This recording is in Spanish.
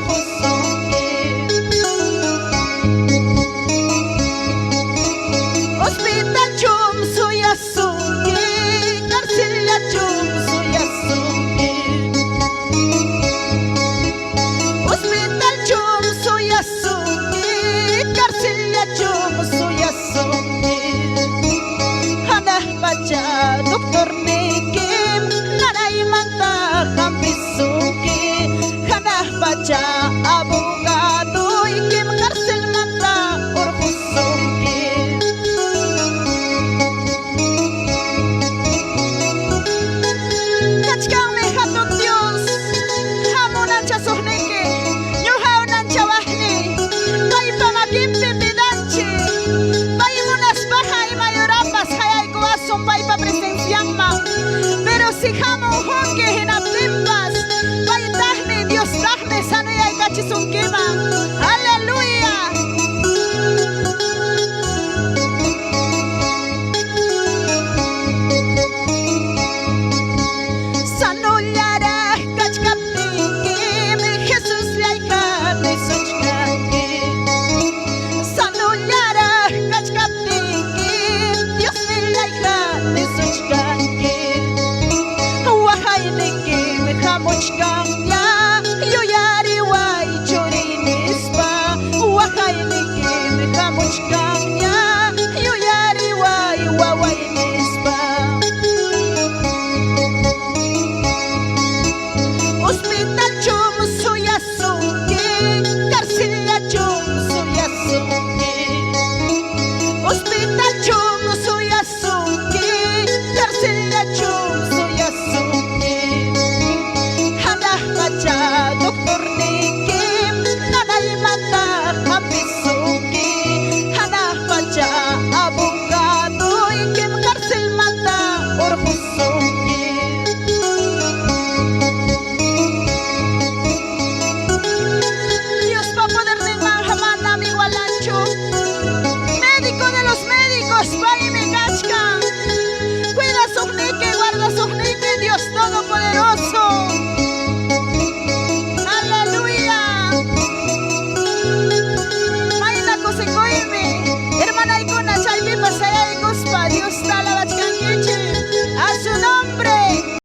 urhusunki. Hospital chum suyasunki, karsilya chum suyasunki. Hospital chum suyasunki, karsilya chum suyasunki. Hanah baca dokter nikim, nanay manta kampisunki. Hanah baca abogado, ikim karsil manta urhusunki. Kachkang mi hatun Dios, hamunan cha suhniki, nyuhaunan cha wahni, kay pamagimpi bidanchi, pay munas bahay mayurapas hayay kuwasong pay papresensyang ma, pero si hamu hongi hinapimpas, pay tahni Dios tahni sanuyay kachisungkima,